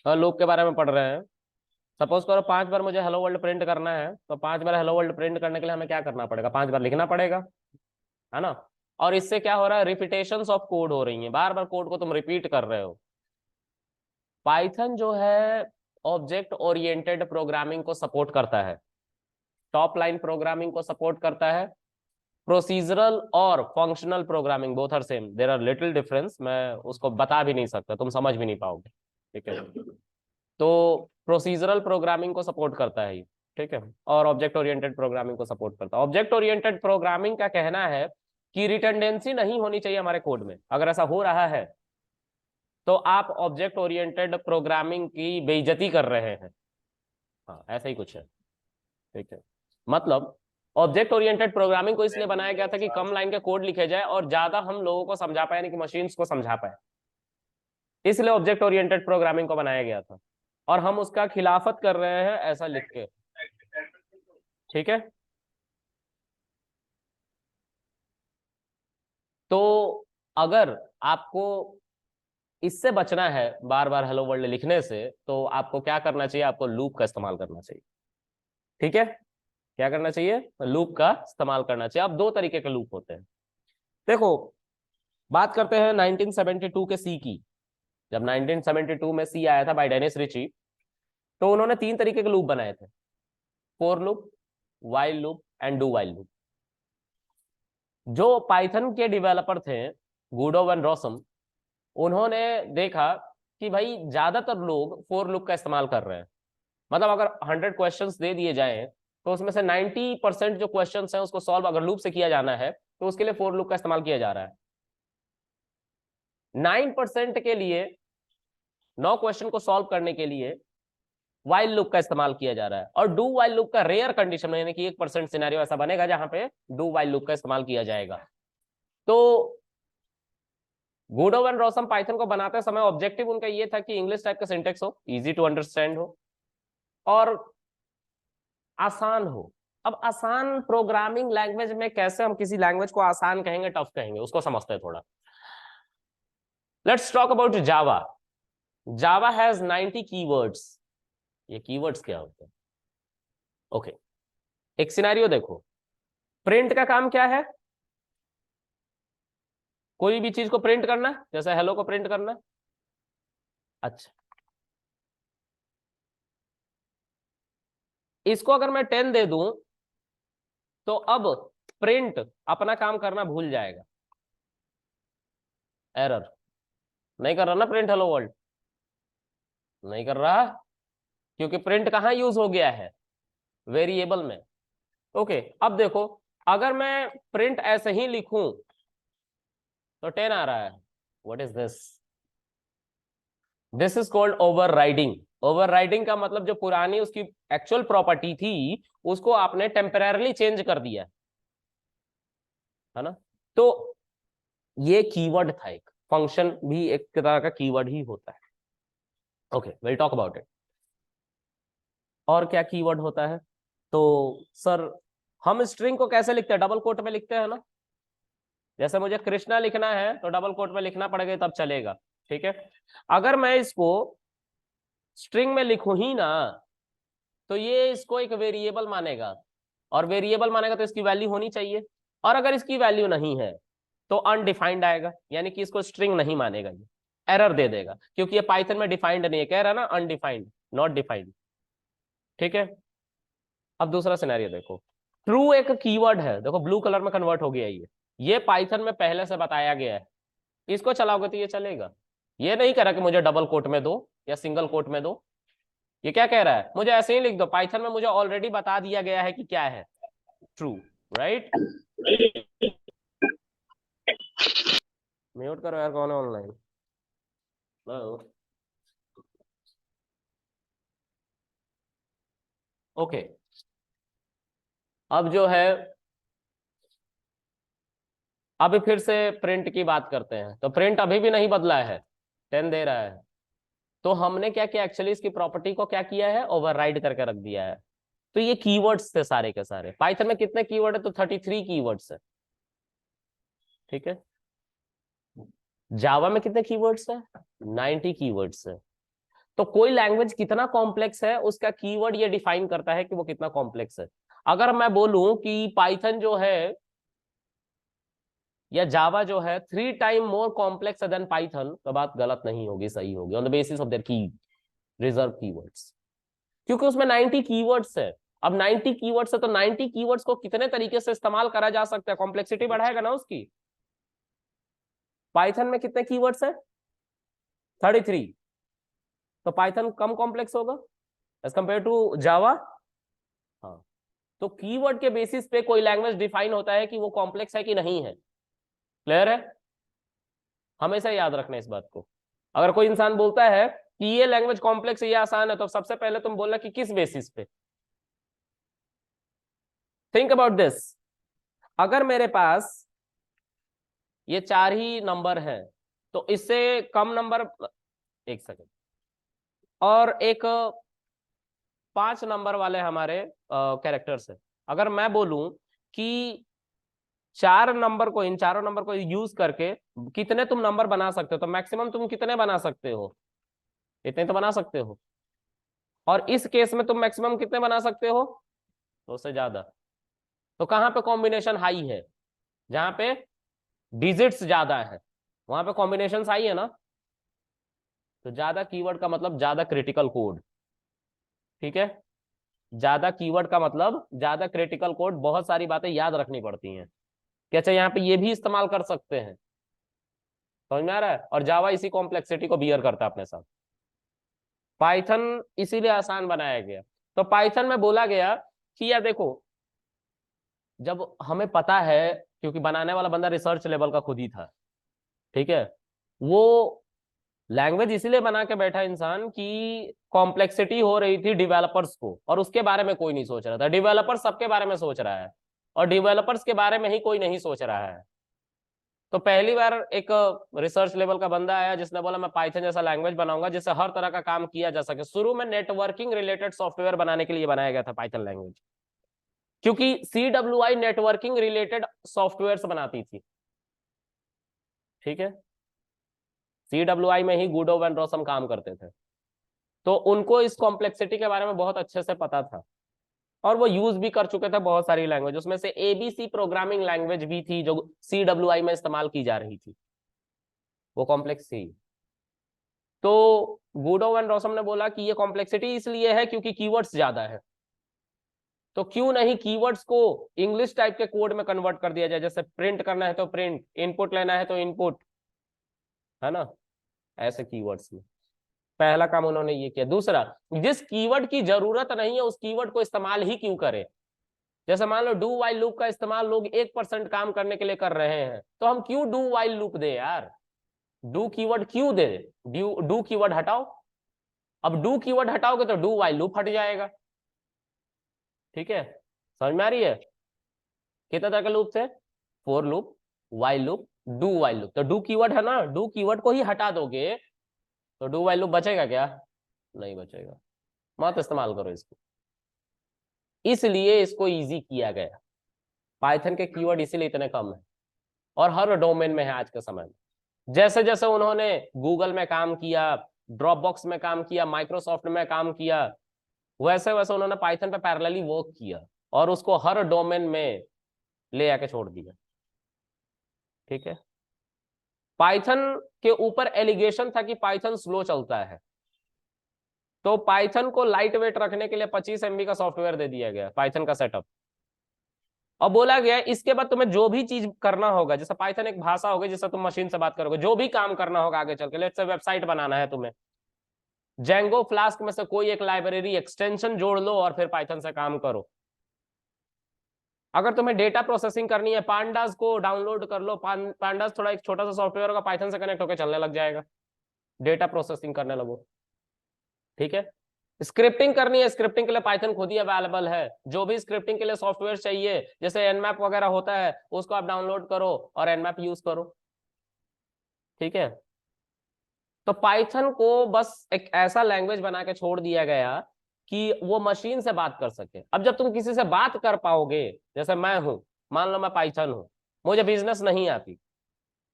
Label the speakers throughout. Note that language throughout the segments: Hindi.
Speaker 1: लूप के बारे में पढ़ रहे हैं। सपोज करो 5 बार मुझे हेलो वर्ल्ड प्रिंट करना है, तो 5 बार हेलो वर्ल्ड प्रिंट करने के लिए हमें क्या करना पड़ेगा, 5 बार लिखना पड़ेगा, है ना। और इससे क्या हो रहा है, रिपीटेशंस ऑफ कोड हो रही हैं, बार बार कोड को तुम रिपीट कर रहे हो। पाइथन जो है ऑब्जेक्ट ओरिएंटेड प्रोग्रामिंग को सपोर्ट करता है, टॉप लाइन प्रोग्रामिंग को सपोर्ट करता है। प्रोसीजरल और functional programming both are same, there are little difference, मैं उसको बता भी नहीं सकता, तुम समझ भी नहीं पाओगे, ठीक है। तो प्रोसीजरल प्रोग्रामिंग को सपोर्ट करता है ये, ठीक है। और ऑब्जेक्ट ओरिएंटेड प्रोग्रामिंग को सपोर्ट करता है। ऑब्जेक्ट ओरिएंटेड प्रोग्रामिंग का कहना है कि रिडंडेंसी नहीं होनी चाहिए हमारे कोड में, अगर ऐसा हो रहा है तो आप ऑब्जेक्ट ओरिएंटेड प्रोग्रामिंग की बेइज्जती कर रहे हैं। हाँ, ऐसा ही कुछ है, ठीक है। मतलब ऑब्जेक्ट ओरिएंटेड प्रोग्रामिंग को इसलिए बनाया गया था कि कम लाइन के कोड लिखे जाए और ज्यादा हम लोगों को समझा पाए, यानी कि मशीन्स को समझा पाए, इसलिए ऑब्जेक्ट ओरिएंटेड प्रोग्रामिंग को बनाया गया था। और हम उसका खिलाफत कर रहे हैं ऐसा लिख के, ठीक है। तो अगर आपको इससे बचना है बार बार हेलो वर्ल्ड लिखने से, तो आपको क्या करना चाहिए, आपको लूप का इस्तेमाल करना चाहिए, ठीक है। क्या करना चाहिए, लूप का इस्तेमाल करना चाहिए। अब दो तरीके के लूप होते हैं, देखो। बात करते हैं 1972 के सी की। जब 1972 में सी आया था बाय डेनिस रिची, तो उन्होंने 3 तरीके के लूप बनाए थे, for loop, while loop and do while loop. जो पाइथन के डेवलपर थे, गुडो वन रॉसम, उन्होंने देखा कि भाई ज्यादातर लोग फोर लूप का इस्तेमाल कर रहे हैं। मतलब अगर 100 क्वेश्चंस दे दिए जाएं, तो उसमें से 90% जो क्वेश्चंस हैं उसको सॉल्व अगर लूप से किया जाना है, तो उसके लिए फोर लूप का इस्तेमाल किया जा रहा है। 9% के लिए, 9 क्वेश्चन को सॉल्व करने के लिए वाइल लूप का इस्तेमाल किया जा रहा है। और डू वाइल लूप का रेयर कंडीशन में, यानी कि 1% सिनेरियो ऐसा बनेगा जहां पे डू वाइल लूप का इस्तेमाल किया जाएगा। तो गुडो एंड रॉसम पाइथन को बनाते समय ऑब्जेक्टिव उनका ये था कि इंग्लिश टाइप का सिंटेक्स हो, इजी टू अंडरस्टैंड हो और आसान हो। अब आसान प्रोग्रामिंग लैंग्वेज में कैसे हम किसी लैंग्वेज को आसान कहेंगे, टफ कहेंगे, उसको समझते हैं थोड़ा। Let's talk about Java. Java has 90 keywords. ये कीवर्ड्स क्या होते हैं, ओके। एक सिनेरियो देखो, प्रिंट का काम क्या है, कोई भी चीज को प्रिंट करना, जैसे हेलो को प्रिंट करना। अच्छा, इसको अगर मैं 10 दे दूं, तो अब प्रिंट अपना काम करना भूल जाएगा। एरर, नहीं कर रहा ना प्रिंट हेलो वर्ल्ड, नहीं कर रहा, क्योंकि प्रिंट कहाँ यूज हो गया है, वेरिएबल में। ओके, अब देखो, अगर मैं प्रिंट ऐसे ही लिखूं तो 10 आ रहा है। What is this, this is called over riding. Over riding का मतलब जो पुरानी उसकी एक्चुअल प्रॉपर्टी थी, उसको आपने टेम्पररली चेंज कर दिया, है ना। तो ये कीवर्ड था, एक फंक्शन भी एक तरह का कीवर्ड ही होता है। Okay, will talk about it. और क्या कीवर्ड होता है, तो सर हम स्ट्रिंग को कैसे लिखते हैं, डबल कोट में लिखते हैं ना। जैसे मुझे कृष्णा लिखना है तो डबल कोट में लिखना पड़ेगा तब चलेगा, ठीक है। अगर मैं इसको स्ट्रिंग में लिखूं ही ना, तो ये इसको एक वेरिएबल मानेगा, और वेरिएबल मानेगा तो इसकी वैल्यू होनी चाहिए। और अगर इसकी वैल्यू नहीं है तो अनडिफाइंड आएगा, यानी कि इसको स्ट्रिंग नहीं मानेगा, ये एरर दे देगा, क्योंकि ये पाइथन में डिफाइंड नहीं है, कह रहा है ना अनडिफाइंड, नॉट डिफाइंड, ठीक है। अब दूसरा सिनेरियो देखो, ट्रू एक कीवर्ड है, देखो ब्लू कलर में कन्वर्ट हो गया ये पाइथन में पहले से बताया गया है, इसको चलाओगे तो ये चलेगा। ये नहीं कह रहा कि मुझे डबल कोट में दो या सिंगल कोट में दो, ये क्या कह रहा है, मुझे ऐसे ही लिख दो, पाइथन में मुझे ऑलरेडी बता दिया गया है कि क्या है ट्रू, राइट। म्यूट करो यार, कौन है ऑनलाइन। ओके, अब जो है, अभी फिर से प्रिंट की बात करते हैं, तो प्रिंट अभी भी नहीं बदला है, 10 दे रहा है। तो हमने क्या किया, एक्चुअली इसकी प्रॉपर्टी को क्या किया है, ओवरराइड करके रख दिया है। तो ये कीवर्ड्स थे सारे के सारे, पाइथन में कितने कीवर्ड है, तो 33 कीवर्ड्स है, ठीक है। जावा में कितने कीवर्ड्स है, 90 कीवर्ड्स है। तो कोई लैंग्वेज कितना कॉम्प्लेक्स है उसका कीवर्ड ये डिफाइन करता है कि वो कितना कॉम्प्लेक्स है। अगर मैं बोलूं कि पाइथन जो है या जावा जो है 3 time more complex than Python, तो बात गलत नहीं होगी, सही होगी, on the basis of their की रिजर्व कीवर्ड्स, क्योंकि उसमें 90 कीवर्ड्स है। अब 90 कीवर्ड्स है तो 90 कीवर्ड्स को कितने तरीके से इस्तेमाल करा जा सकता है, कॉम्प्लेक्सिटी बढ़ाएगा ना उसकी। पाइथन में कितने कीवर्ड्स है? 33। तो पाइथन कम कॉम्प्लेक्स होगा एज कंपेयर टू जावा। हाँ, तो कीवर्ड के बेसिस पे कोई लैंग्वेज डिफाइन होता है कि वो कॉम्प्लेक्स है कि नहीं है। क्लियर है? हमेशा याद रखना इस बात को। अगर कोई इंसान बोलता है कि ये लैंग्वेज कॉम्प्लेक्स है, ये आसान है, तो सबसे पहले तुम बोलना कि किस बेसिस पे। Think about this. अगर मेरे पास ये 4 ही नंबर है तो इससे कम नंबर, एक सेकेंड, और एक 5 नंबर वाले हमारे कैरेक्टर्स है। अगर मैं बोलूं कि 4 नंबर को, इन चारों नंबर को यूज करके कितने तुम नंबर बना सकते हो, तो मैक्सिमम तुम कितने बना सकते हो? इतने तो बना सकते हो। और इस केस में तुम मैक्सिमम कितने बना सकते हो? तो उससे ज्यादा। तो कहां पे कॉम्बिनेशन हाई है? जहां पे डिजिट्स ज्यादा है वहां पे कॉम्बिनेशन हाई है ना। तो ज्यादा कीवर्ड का मतलब ज्यादा क्रिटिकल कोड। ठीक है, ज्यादा कीवर्ड का मतलब ज्यादा क्रिटिकल कोड, बहुत सारी बातें याद रखनी पड़ती हैं कि अच्छा यहाँ पे ये भी इस्तेमाल कर सकते हैं। समझ में आ रहा है? और जावा इसी कॉम्प्लेक्सिटी को बियर करता है अपने साथ। पाइथन इसीलिए आसान बनाया गया। तो पाइथन में बोला गया कि यार देखो, जब हमें पता है, क्योंकि बनाने वाला बंदा रिसर्च लेवल का खुद ही था, ठीक है, वो लैंग्वेज इसीलिए बना के बैठा इंसान कि कॉम्प्लेक्सिटी हो रही थी डेवलपर्स को, और उसके बारे में कोई नहीं सोच रहा था। डेवलपर सबके बारे में सोच रहा है और डेवलपर्स के बारे में ही कोई नहीं सोच रहा है। तो पहली बार एक रिसर्च लेवल का बंदा आया जिसने बोला मैं पाइथन जैसा लैंग्वेज बनाऊंगा जिससे हर तरह का काम किया जा सके। शुरू में नेटवर्किंग रिलेटेड सॉफ्टवेयर बनाने के लिए बनाया गया था पाइथन लैंग्वेज, क्योंकि CWI नेटवर्किंग रिलेटेड सॉफ्टवेयर बनाती थी। ठीक है, CWI में ही गुडो वैन रोसम काम करते थे, तो उनको इस कॉम्प्लेक्सिटी के बारे में बहुत अच्छे से पता था और वो यूज भी कर चुके थे बहुत सारी लैंग्वेज। उसमें से ABC प्रोग्रामिंग लैंग्वेज भी थी जो CWI में इस्तेमाल की जा रही थी, वो कॉम्प्लेक्स थी। तो गुडो एंड रोसम ने बोला कि ये कॉम्प्लेक्सिटी इसलिए है क्योंकि कीवर्ड्स ज्यादा है, तो क्यों नहीं कीवर्ड्स को इंग्लिश टाइप के कोड में कन्वर्ट कर दिया जाए। जैसे प्रिंट करना है तो प्रिंट, इनपुट लेना है तो इनपुट, है ना, ऐसे कीवर्ड्स में। पहला काम उन्होंने ये किया। दूसरा, जिस कीवर्ड की जरूरत नहीं है उस कीवर्ड को इस्तेमाल ही क्यों करें। जैसे मान लो डू वाइल लूप का इस्तेमाल लोग 1% काम करने के लिए कर रहे हैं, तो हम क्यों डू वाइल लूप दे यार, डू कीवर्ड क्यों दे। डू कीवर्ड हटाओ। अब डू कीवर्ड हटाओगे तो डू वाइल लूप हट जाएगा। ठीक है, समझ में आ रही है? कितने तरह के लूप थे? For loop, while loop, do while loop. तो डू कीवर्ड है ना, डू कीवर्ड को ही हटा दोगे तो डू वाइल लूप बचेगा क्या? नहीं बचेगा। मत इस्तेमाल करो इसको, इसलिए इसको इजी किया गया। पाइथन के कीवर्ड इसीलिए इतने कम है और हर डोमेन में है आज के समय में। जैसे जैसे उन्होंने गूगल में काम किया, ड्रॉपबॉक्स में काम किया, माइक्रोसॉफ्ट में काम किया, वैसे वैसे उन्होंने पाइथन पे पैरेलली वर्क किया और उसको हर डोमेन में ले आके छोड़ दिया। ठीक है, पाइथन के ऊपर एलिगेशन था कि पाइथन स्लो चलता है, तो पाइथन को लाइट वेट रखने के लिए 25 MB का सॉफ्टवेयर दे दिया गया, पाइथन का सेटअप। और बोला गया इसके बाद तुम्हें जो भी चीज करना होगा, जैसे पाइथन एक भाषा होगी जिससे तुम मशीन से बात करोगे, जो भी काम करना होगा आगे चल के, लेट्स से वेबसाइट बनाना है तुम्हें, जेंगो फ्लास्क में से कोई एक लाइब्रेरी एक्सटेंशन जोड़ लो और फिर पाइथन से काम करो। अगर तुम्हें डेटा प्रोसेसिंग करनी है, पांडास को डाउनलोड कर लो। पांडास थोड़ा एक छोटा सा सॉफ्टवेयर होगा, पाइथन से कनेक्ट होकर चलने लग जाएगा, डेटा प्रोसेसिंग करने लगो। ठीक है, स्क्रिप्टिंग करनी है, स्क्रिप्टिंग के लिए पाइथन खुद ही अवेलेबल है। जो भी स्क्रिप्टिंग के लिए सॉफ्टवेयर चाहिए, जैसे एनमैप वगैरह होता है, उसको आप डाउनलोड करो और एनमैप यूज करो। ठीक है, तो पाइथन को बस एक ऐसा लैंग्वेज बना के छोड़ दिया गया कि वो मशीन से बात कर सके। अब जब तुम किसी से बात कर पाओगे, जैसे मैं हूं, मान लो मैं पाइथन हूं, मुझे बिजनेस नहीं आती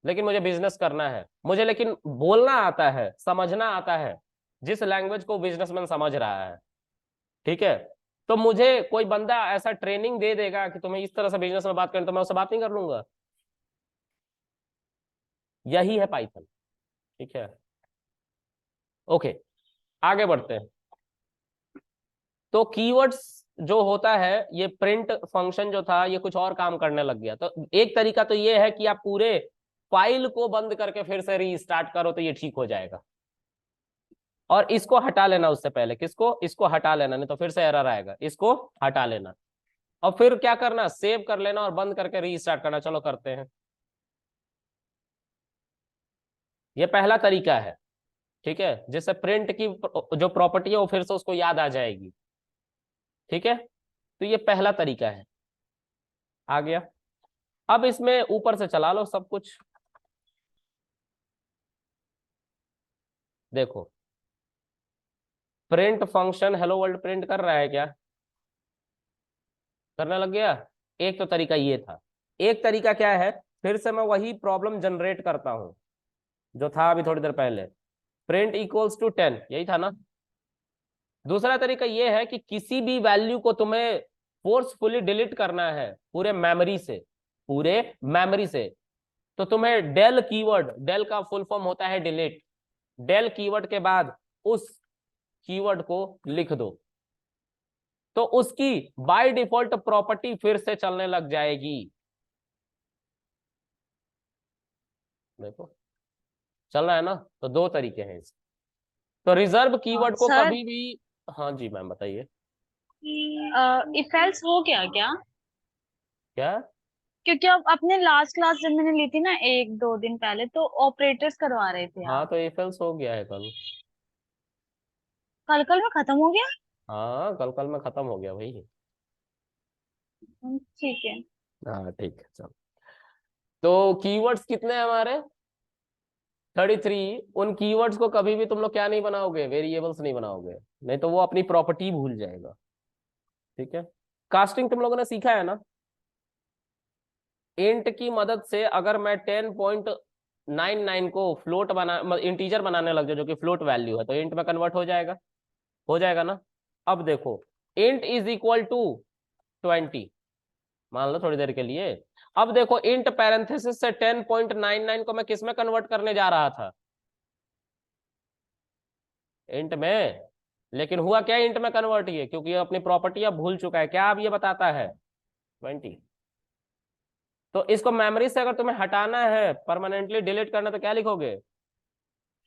Speaker 1: लेकिन मुझे बिजनेस करना है, मुझे लेकिन बोलना आता है, समझना आता है, जिस लैंग्वेज को बिजनेसमैन समझ रहा है, ठीक है। तो मुझे कोई बंदा ऐसा ट्रेनिंग दे देगा कि तुम्हें इस तरह से बिजनेस में बात करनी, तो मैं उससे बात नहीं कर लूंगा। यही है पाइथन, ठीक है। ओके, आगे बढ़ते हैं। तो कीवर्ड्स जो होता है, ये प्रिंट फंक्शन जो था ये कुछ और काम करने लग गया। तो एक तरीका तो ये है कि आप पूरे फाइल को बंद करके फिर से रीस्टार्ट करो तो ये ठीक हो जाएगा। और इसको हटा लेना उससे पहले, किसको, इसको हटा लेना, नहीं तो फिर से एरर आएगा। इसको हटा लेना और फिर क्या करना, सेव कर लेना और बंद करके रीस्टार्ट करना। चलो करते हैं। ये पहला तरीका है, ठीक है, जिससे प्रिंट की जो प्रॉपर्टी है वो फिर से उसको याद आ जाएगी, ठीक है। तो ये पहला तरीका है, आ गया। अब इसमें ऊपर से चला लो सब कुछ। देखो, print function hello world print कर रहा है क्या, करने लग गया। एक तो तरीका ये था। एक तरीका क्या है, फिर से मैं वही प्रॉब्लम जनरेट करता हूं जो था अभी थोड़ी देर पहले। प्रिंट इक्वल्स टू 10, यही था ना। दूसरा तरीका ये है कि किसी भी वैल्यू को तुम्हें फोर्सफुली डिलीट करना है पूरे मेमोरी से, पूरे मेमोरी से। तो तुम्हें डेल कीवर्ड, डेल का फुल फॉर्म होता है डिलीट, डेल कीवर्ड के बाद उस कीवर्ड को लिख दो, तो उसकी बाय डिफॉल्ट प्रॉपर्टी फिर से चलने लग जाएगी। देखो चल रहा है ना। तो दो तरीके हैं इसके। तो रिजर्व कीवर्ड को
Speaker 2: सर,
Speaker 1: कभी भी, हाँ जी मैम बताइए।
Speaker 2: इफ एल्स हो गया क्या?
Speaker 1: क्या,
Speaker 2: क्योंकि अब अपने लास्ट क्लास जब मैंने ली थी ना, 1-2 दिन पहले, तो ऑपरेटर्स करवा रहे थे
Speaker 1: हाँ
Speaker 2: आप।
Speaker 1: तो इफ एल्स हो गया है कल।
Speaker 2: कल कल में खत्म हो गया।
Speaker 1: हाँ कल कल में खत्म हो गया भाई।
Speaker 2: ठीक है।
Speaker 1: हाँ ठीक है चलो। तो कीवर्ड्स कितने हैं हमारे, 33। उन कीवर्ड्स को कभी भी तुम लोग क्या नहीं बनाओगे, वेरिएबल्स नहीं बनाओगे, नहीं तो वो अपनी प्रॉपर्टी भूल जाएगा, ठीक है। कास्टिंग तुम लोगों ने सीखा है ना। इंट की मदद से अगर मैं 10.99 को फ्लोट बना, इंटीजर बनाने लग जाए जो कि फ्लोट वैल्यू है, तो इंट में कन्वर्ट हो जाएगा ना। अब देखो, इंट इज इक्वल टू 20 मान लो थोड़ी देर के लिए। अब देखो, इंट पैरेंथेसिस से 10.99 को मैं किस में कन्वर्ट करने जा रहा था, इंट में। लेकिन हुआ क्या, इंट में कन्वर्ट ये, क्योंकि ये अपनी प्रॉपर्टी अब भूल चुका है। क्या अब ये बताता है 20। तो इसको मेमोरी से अगर तुम्हें हटाना है, परमानेंटली डिलीट करना, तो क्या लिखोगे,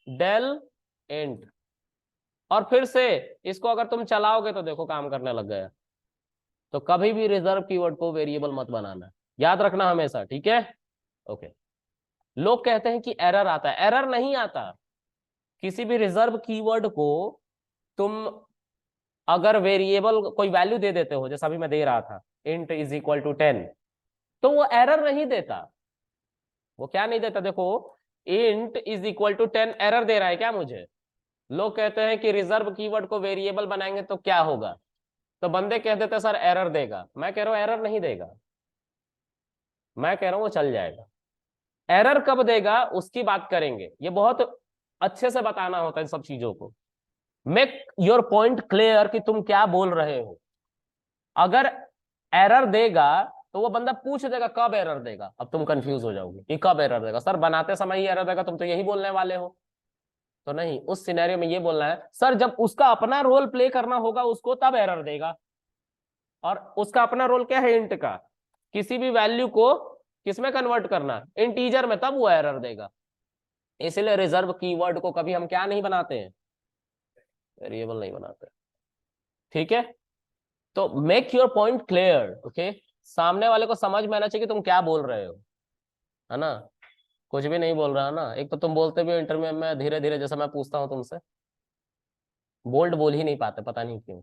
Speaker 1: डेल इंट। और फिर से इसको अगर तुम चलाओगे तो देखो काम करने लग गया। तो कभी भी रिजर्व कीवर्ड को वेरिएबल मत बनाना, याद रखना हमेशा, ठीक है। ओके। लोग कहते हैं कि एरर आता है, एरर नहीं आता। किसी भी रिजर्व कीवर्ड को तुम अगर वेरिएबल कोई वैल्यू दे देते हो, जैसा अभी मैं दे रहा था, इंट इज इक्वल टू 10, तो वो एरर नहीं देता। वो क्या नहीं देता, देखो, int is equal to 10 error दे रहा है क्या मुझे। लोग कहते हैं कि रिजर्व कीवर्ड को वेरिएबल बनाएंगे तो क्या होगा, तो बंदे कह देते सर एरर देगा। मैं कह रहा हूं एरर नहीं देगा, मैं कह रहा हूं वो चल जाएगा। एरर कब देगा उसकी बात करेंगे, ये बहुत अच्छे से बताना होता है इन सब चीजों को। मेक योर पॉइंट क्लियर कि तुम क्या बोल रहे हो। अगर एरर देगा तो वो बंदा पूछ देगा कब एरर देगा, अब तुम कंफ्यूज हो जाओगे कि कब एरर देगा, सर बनाते समय ही एरर देगा, तुम तो यही बोलने वाले हो। तो नहीं, उस सिनेरियो में ये बोलना है सर जब उसका अपना रोल प्ले करना होगा उसको तब एरर देगा। और उसका अपना रोल क्या है, इंट का, किसी भी वैल्यू को किसमें कन्वर्ट करना, इंटीजर में, तब वो एरर देगा। इसलिए रिजर्व कीवर्ड को कभी हम क्या नहीं बनाते हैं, वेरिएबल नहीं बनाते, ठीक है। तो make your point clear, okay. सामने वाले को समझ में आना चाहिए कि तुम क्या बोल रहे हो, है ना। कुछ भी नहीं बोल रहा है ना। एक तो तुम बोलते भी हो इंटरव्यू में धीरे धीरे, जैसे मैं पूछता हूँ तुमसे, बोल्ड बोल ही नहीं पाते, पता नहीं क्यों।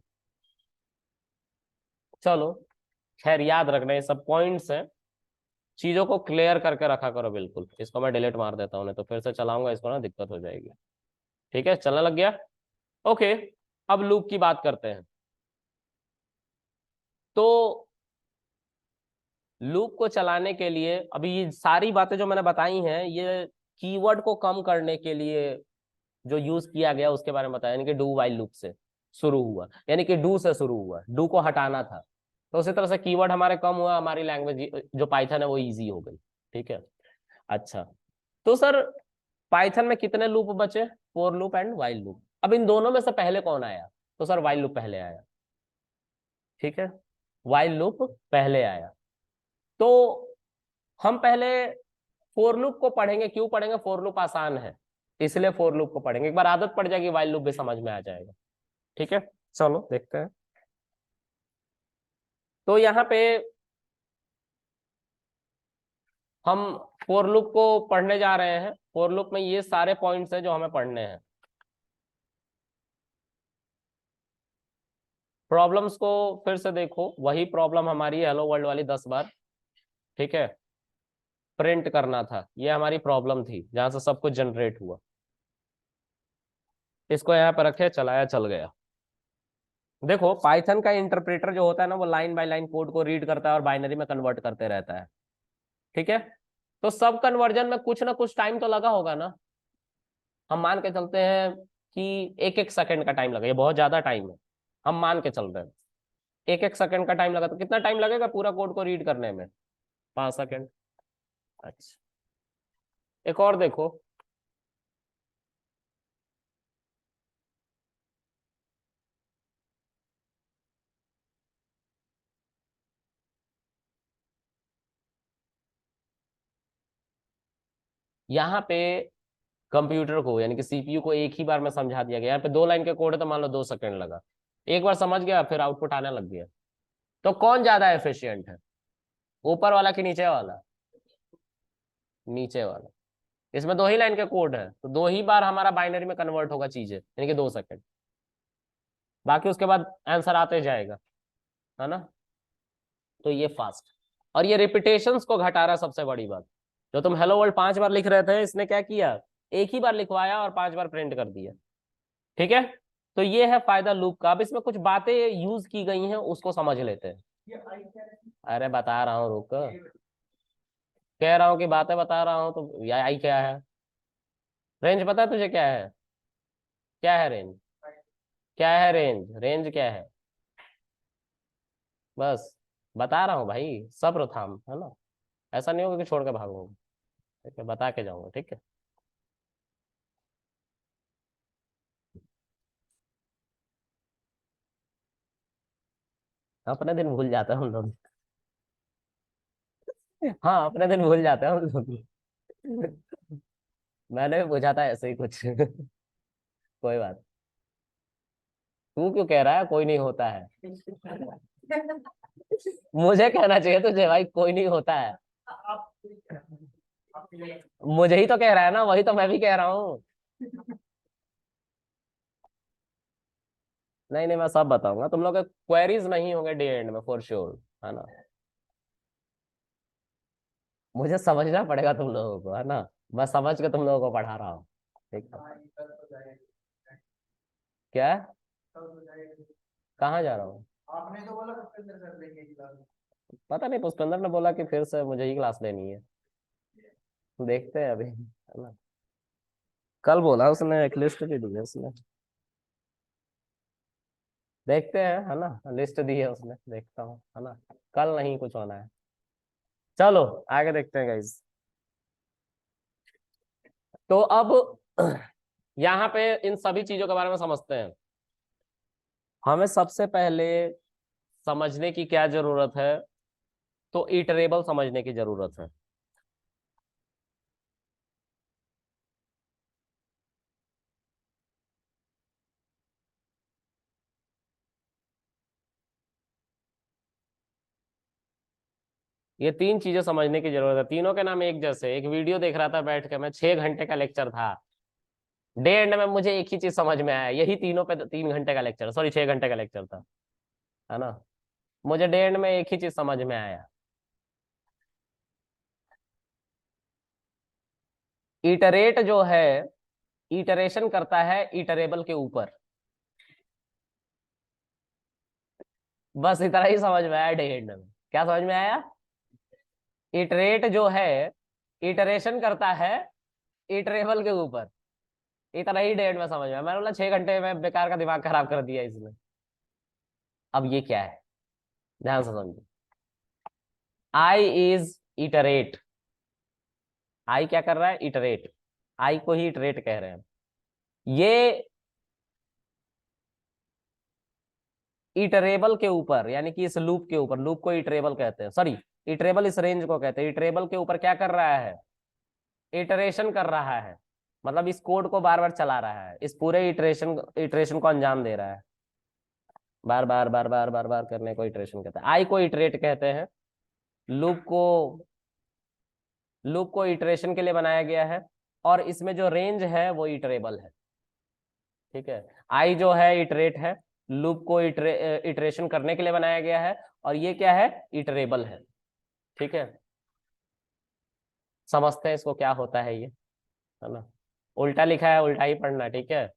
Speaker 1: चलो खैर, याद रखना ये सब पॉइंट्स हैं, चीजों को क्लियर करके रखा करो बिल्कुल। इसको मैं डिलीट मार देता हूँ, नहीं तो फिर से चलाऊंगा इसको ना, दिक्कत हो जाएगी। ठीक है, चलने लग गया। ओके, अब लूप की बात करते हैं। तो लूप को चलाने के लिए, अभी ये सारी बातें जो मैंने बताई हैं, ये कीवर्ड को कम करने के लिए जो यूज किया गया उसके बारे में बताया, यानी कि डू वाइल लूप से शुरू हुआ, यानी कि डू से शुरू हुआ, डू को हटाना था। तो उसी तरह से कीवर्ड हमारे कम हुआ, हमारी लैंग्वेज जो पाइथन है वो इजी हो गई। ठीक है। अच्छा, तो सर पाइथन में कितने लूप बचे? For loop and while loop. अब इन दोनों में से पहले कौन आया? तो सर वाइल लूप पहले आया। ठीक है, वाइल लूप पहले आया। तो हम पहले फॉर लूप को पढ़ेंगे। क्यों पढ़ेंगे? फॉर लूप आसान है इसलिए फॉर लूप को पढ़ेंगे। एक बार आदत पड़ जाएगी वाइल लूप भी समझ में आ जाएगा। ठीक है, चलो देखते हैं। तो यहाँ पे हम फॉर लूप को पढ़ने जा रहे हैं। फॉर लूप में ये सारे पॉइंट्स हैं जो हमें पढ़ने हैं। प्रॉब्लम्स को फिर से देखो, वही प्रॉब्लम हमारी हेलो वर्ल्ड वाली 10 बार। ठीक है, प्रिंट करना था, ये हमारी प्रॉब्लम थी जहां से सब कुछ जनरेट हुआ। इसको यहाँ पर रखे, चलाया, चल गया। देखो पाइथन का इंटरप्रेटर जो होता है ना, वो लाइन बाय लाइन कोड को रीड करता है और बाइनरी में कन्वर्ट करते रहता है। ठीक है, तो सब कन्वर्जन में कुछ ना कुछ टाइम तो लगा होगा ना। हम मान के चलते हैं कि एक एक सेकंड का टाइम लगा, ये बहुत ज्यादा टाइम है, हम मान के चल रहे हैं एक एक सेकंड का टाइम लगा। तो कितना टाइम लगेगा पूरा कोड को रीड करने में? 5 सेकंड। अच्छा, एक और देखो, यहाँ पे कंप्यूटर को यानी कि सीपीयू को एक ही बार में समझा दिया गया। यहाँ पे 2 लाइन के कोड है तो मान लो 2 सेकंड लगा, एक बार समझ गया फिर आउटपुट आने लग गया। तो कौन ज्यादा एफिशिएंट है, ऊपर वाला कि नीचे वाला? नीचे वाला। इसमें 2 ही लाइन के कोड है तो 2 ही बार हमारा बाइनरी में कन्वर्ट होगा चीजें, यानी कि 2 सेकंड। बाकी उसके बाद आंसर आते जाएगा, है ना। तो ये फास्ट, और ये रिपीटेशंस को घटा रहा है, सबसे बड़ी बात। जो तुम हेलो वर्ल्ड 5 बार लिख रहे थे, इसने क्या किया? एक ही बार लिखवाया और 5 बार प्रिंट कर दिया। ठीक है, तो ये है फायदा लूप का। अब इसमें कुछ बातें यूज की गई हैं, उसको समझ लेते हैं। अरे बता रहा हूँ, रुक, कह रहा हूँ कि बातें बता रहा हूँ, तो ये आई क्या है? रेंज पता है तुझे क्या है? क्या है रेंज? क्या है रेंज? रेंज क्या है? बस बता रहा हूँ भाई, सब्र थाम, है ना। ऐसा नहीं होगा कि छोड़ के भागूंगा। ठीक है, बता के जाऊंगा। ठीक है, अपने दिन भूल जाते हैं हम लोग। हाँ, अपने दिन भूल जाते हैं हम लोग। मैंने भी पूछा था ऐसे ही कुछ। कोई बात। तू क्यों कह रहा है कोई नहीं होता है? मुझे कहना चाहिए तुझे भाई, कोई नहीं होता है। मुझे ही तो कह रहा है ना, वही तो मैं भी कह रहा हूँ। नहीं नहीं, मैं सब बताऊंगा, तुम लोग के क्वेरीज नहीं होंगे डे एंड में फॉर श्योर, है ना। मुझे समझना पड़ेगा तुम लोगों को, है ना। मैं समझ के तुम लोगों को पढ़ा रहा हूँ। ठीक है। क्या? कहाँ जा रहा हूँ? आपने तो बोला पुष्पेंद्र सर लेंगे क्लास। पता नहीं, पुष्पेंद्र ने बोला कि फिर से मुझे ही क्लास लेनी है। देखते हैं अभी, है ना। कल बोला उसने, एक लिस्ट भी दी है उसने। देखते हैं, है ना, लिस्ट दी है उसने, देखता हूँ, है ना। कल नहीं कुछ होना है। चलो आगे देखते हैं गाइस। तो अब यहाँ पे इन सभी चीजों के बारे में समझते हैं। हमें सबसे पहले समझने की क्या जरूरत है? तो इटरेबल समझने की जरूरत है। ये 3 चीजें समझने की जरूरत है, तीनों के नाम एक जैसे। एक वीडियो देख रहा था बैठ के मैं, 6 घंटे का लेक्चर था। डे एंड में मुझे एक ही चीज समझ में आया, यही तीनों पे 3 घंटे का लेक्चर, सॉरी 6 घंटे का लेक्चर था, है ना। मुझे डे एंड में एक ही चीज समझ में आया। इटरेट जो है, इटरेशन करता है इटरेबल के ऊपर। बस इतना ही समझ में आया डे एंड में। क्या समझ में आया? इटरेट जो है, इटरेशन करता है इटरेबल के ऊपर। इतना ही डेट में समझ में, मैंने बोला 6 घंटे में बेकार का दिमाग खराब कर दिया इसने। अब ये क्या है, ध्यान से समझो। आई इज इटरेट, आई क्या कर रहा है, इटरेट, आई को ही इटरेट कह रहे हैं। ये इटरेबल के ऊपर, यानी कि इस लूप के ऊपर, लूप को इटरेबल कहते हैं, सॉरी इटरेबल इस रेंज को कहते हैं, इटरेबल के ऊपर क्या कर रहा है, इटरेशन कर रहा है। मतलब इस कोड को बार बार चला रहा है, इस पूरे इटरेशन इटरेशन को अंजाम दे रहा है, बार बार बार बार बार बार करने को इटरेशन कहते हैं, आई को इटरेट कहते हैं। लूप को लूप को इटरेशन के लिए बनाया गया है, और इसमें जो रेंज है वो इटरेबल है। ठीक है, आई जो है इटरेट है, लूप को इटरेशन करने के लिए बनाया गया है, और ये क्या है, इटरेबल है। ठीक है, समझते हैं इसको क्या होता है ये, है ना। उल्टा लिखा है, उल्टा ही पढ़ना, ठीक है।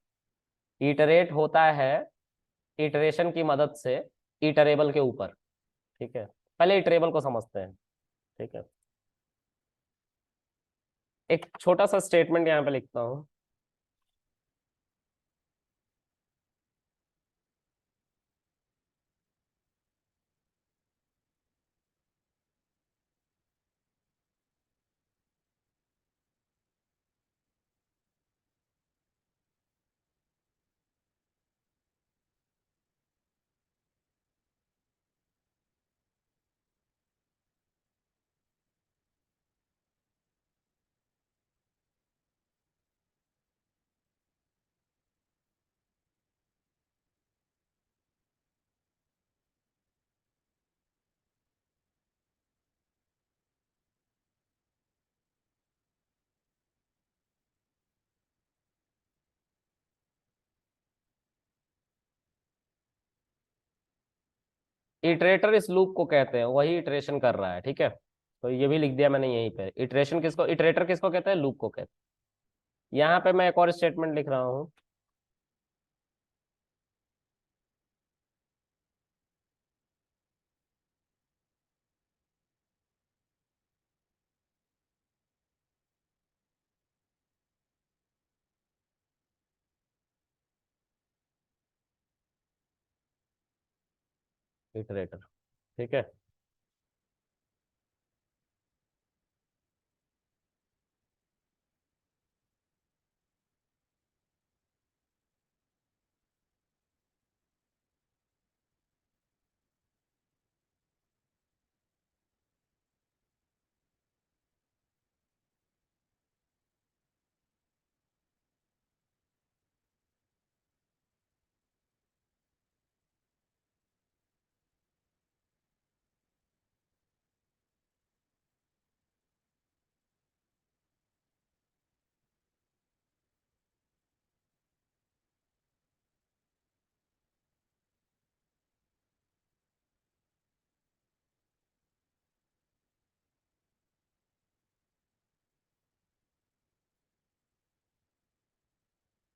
Speaker 1: इटरेट होता है इटरेशन की मदद से इटरेबल के ऊपर। ठीक है, पहले इटरेबल को समझते हैं। ठीक है, एक छोटा सा स्टेटमेंट यहाँ पे लिखता हूँ। इटरेटर इस लूप को कहते हैं, वही इटरेशन कर रहा है। ठीक है, तो ये भी लिख दिया मैंने यहीं पे, इटरेशन किसको, इटरेटर किसको कहते हैं, लूप को कहते हैं। यहाँ पे मैं एक और स्टेटमेंट लिख रहा हूँ। इटरेटर, ठीक है।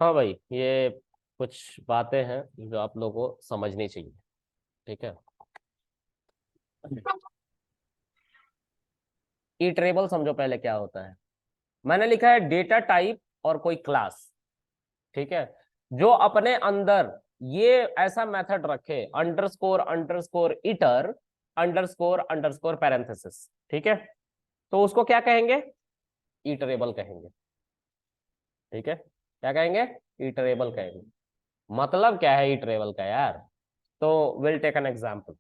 Speaker 1: हाँ भाई, ये कुछ बातें हैं जो आप लोगों को समझनी चाहिए। ठीक है, इटरेबल समझो पहले क्या होता है। मैंने लिखा है डेटा टाइप और कोई क्लास, ठीक है, जो अपने अंदर ये ऐसा मेथड रखे, underscore underscore hitter underscore underscore parenthesis. ठीक है, तो उसको क्या कहेंगे, इटरेबल कहेंगे। ठीक है, क्या कहेंगे, इटरेबल कहेंगे। मतलब क्या है इटरेबल का यार, तो will take an example.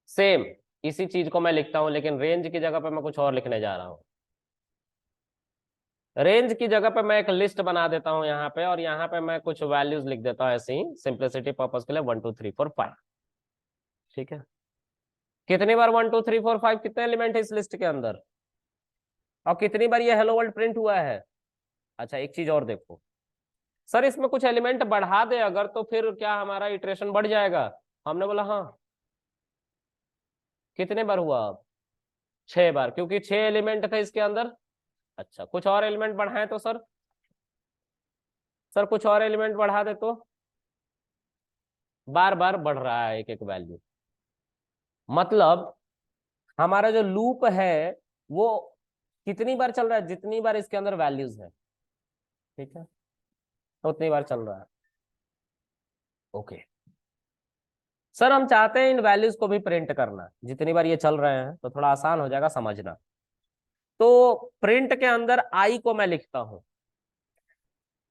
Speaker 1: Same इसी चीज को मैं लिखता हूं, लेकिन रेंज की जगह पे मैं कुछ और लिखने जा रहा हूं। रेंज की जगह पे मैं एक लिस्ट बना देता हूं यहाँ पे, और यहाँ पे मैं कुछ वैल्यूज लिख देता हूँ ऐसे ही सिंप्लिसिटी पर्पज के लिए, 1 2 3 4 5। ठीक है, कितनी बार 1 2 3 4 5, कितने एलिमेंट है इस लिस्ट के अंदर, और कितनी बार ये हेलो वर्ल्ड प्रिंट हुआ है। अच्छा, एक चीज और देखो, सर इसमें कुछ एलिमेंट बढ़ा दे अगर, तो फिर क्या हमारा इटरेशन बढ़ जाएगा। हमने बोला हाँ। कितने बार हुआ अब, 6 बार, क्योंकि 6 एलिमेंट थे इसके अंदर। अच्छा, कुछ और एलिमेंट बढ़ाए तो सर, कुछ और एलिमेंट बढ़ा दे तो बार बार बढ़ रहा है एक एक वैल्यू। मतलब हमारा जो लूप है वो कितनी बार चल रहा है, जितनी बार इसके अंदर वैल्यूज है। ठीक है, तो उतनी बार चल रहा है। ओके सर, हम चाहते हैं इन वैल्यूज को भी प्रिंट करना, जितनी बार ये चल रहे हैं तो थोड़ा आसान हो जाएगा समझना। तो प्रिंट के अंदर आई को मैं लिखता हूं,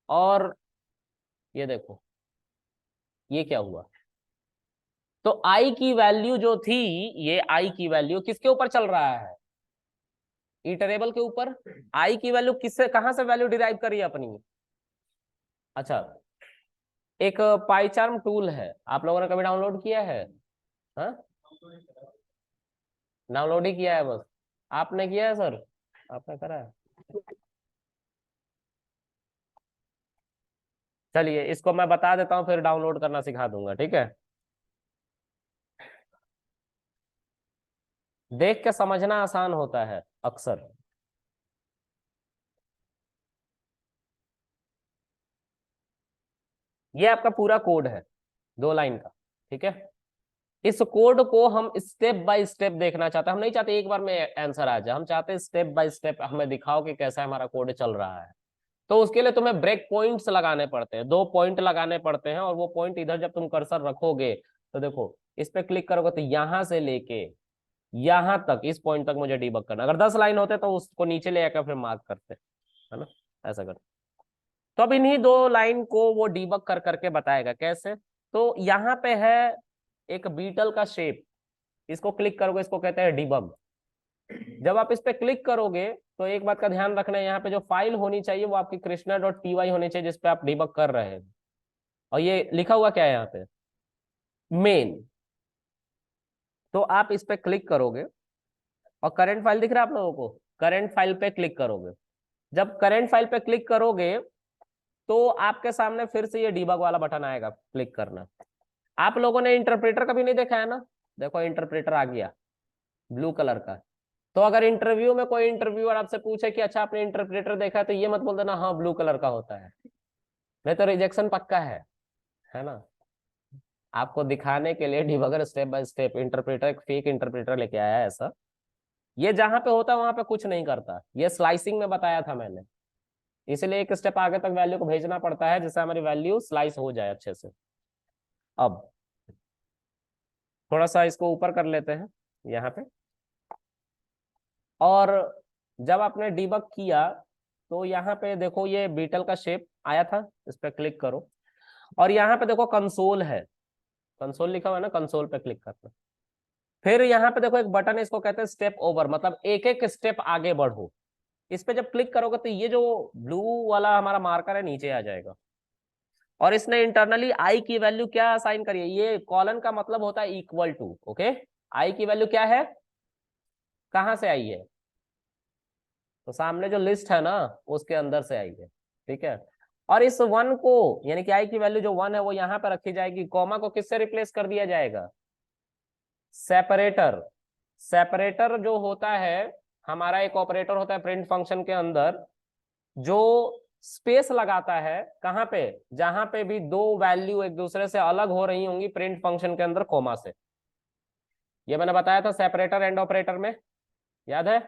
Speaker 1: और ये देखो ये क्या हुआ। तो आई की वैल्यू जो थी, ये आई की वैल्यू किसके ऊपर चल रहा है, इटरेबल के ऊपर। आई की वैल्यू किससे, कहां से वैल्यू डिराइव करी है अपनी। अच्छा, एक पाईचार्म टूल है, आप लोगों ने कभी डाउनलोड किया है? हाँ, डाउनलोड ही किया है बस। आपने किया है सर? आपने करा है? चलिए इसको मैं बता देता हूँ, फिर डाउनलोड करना सिखा दूंगा, ठीक है। देख के समझना आसान होता है अक्सर। ये आपका पूरा कोड है, 2 लाइन का, ठीक है। इस कोड को हम स्टेप बाय स्टेप देखना चाहते हैं, हम नहीं चाहते एक बार में आंसर आ जाए, हम चाहते हैं स्टेप बाय स्टेप हमें दिखाओ कि कैसा हमारा कोड चल रहा है। तो उसके लिए तुम्हें ब्रेक पॉइंट्स लगाने पड़ते हैं, 2 पॉइंट लगाने पड़ते हैं, और वो पॉइंट इधर जब तुम कर्सर रखोगे तो देखो इस पे क्लिक करोगे तो यहां से लेके यहां तक, इस पॉइंट तक मुझे डीबग करना। अगर 10 लाइन होते तो उसको नीचे ले आकर फिर मार्क करते, है ना, ऐसा करते। तो अब इन्हीं 2 लाइन को वो डीबग कर करके बताएगा कैसे। तो यहाँ पे है एक बीटल का शेप, इसको क्लिक करोगे, इसको कहते हैं डीबग। जब आप इस पे क्लिक करोगे तो एक बात का ध्यान रखना है, यहाँ पे जो फाइल होनी चाहिए वो आपकी krishna.py होनी चाहिए, जिसपे आप डीबग कर रहे हैं। और ये लिखा हुआ क्या है यहाँ पे, मेन। तो आप इस पे क्लिक करोगे और करंट फाइल दिख रहा है आप लोगों को, करंट फाइल पे क्लिक करोगे। जब करंट फाइल पे क्लिक करोगे तो आपके सामने फिर से ये डीबग वाला बटन आएगा, क्लिक करना। आप लोगों ने इंटरप्रेटर कभी नहीं देखा है ना, देखो इंटरप्रेटर आ गया ब्लू कलर का। तो अगर इंटरव्यू में कोई इंटरव्यूअर आपसे पूछे कि अच्छा आपने इंटरप्रेटर देखा है, तो ये मत बोल देना हाँ ब्लू कलर का होता है, नहीं तो रिजेक्शन पक्का है ना। आपको दिखाने के लिए debugger step by step interpreter, एक फेक इंटरप्रेटर लेके आया है ऐसा। ये जहां पे होता है वहां पे कुछ नहीं करता, ये स्लाइसिंग में बताया था मैंने, इसलिए एक स्टेप आगे तक वैल्यू को भेजना पड़ता है जिससे हमारी वैल्यू स्लाइस हो जाए अच्छे से। अब थोड़ा सा इसको ऊपर कर लेते हैं यहाँ पे, और जब आपने डीबग किया तो यहाँ पे देखो ये बीटल का शेप आया था, इस पे क्लिक करो, और यहाँ पे देखो कंसोल है, कंसोल लिखा हुआ है ना, कंसोल पे क्लिक करना। फिर यहाँ पे देखो एक बटन है, इसको कहते हैं स्टेप ओवर, मतलब एक एक स्टेप आगे बढ़ो। इस पे जब क्लिक करोगे तो ये जो ब्लू वाला हमारा मार्कर है नीचे आ जाएगा, और इसने इंटरनली आई की वैल्यू क्या असाइन करी है, ये कॉलन का मतलब होता है इक्वल टू, ओके। आई की वैल्यू क्या है, कहां से आई है, तो सामने जो लिस्ट है ना उसके अंदर से आई है, ठीक है। और इस 1 को, यानी कि आई की वैल्यू जो 1 है वो यहाँ पे रखी जाएगी, कॉमा को किससे रिप्लेस कर दिया जाएगा, सेपरेटर। सेपरेटर जो होता है हमारा एक ऑपरेटर होता है प्रिंट फंक्शन के अंदर, जो स्पेस लगाता है कहाँ पे, जहां पे भी 2 वैल्यू एक दूसरे से अलग हो रही होंगी प्रिंट फंक्शन के अंदर, कॉमा से। ये मैंने बताया था सेपरेटर एंड ऑपरेटर में, याद है।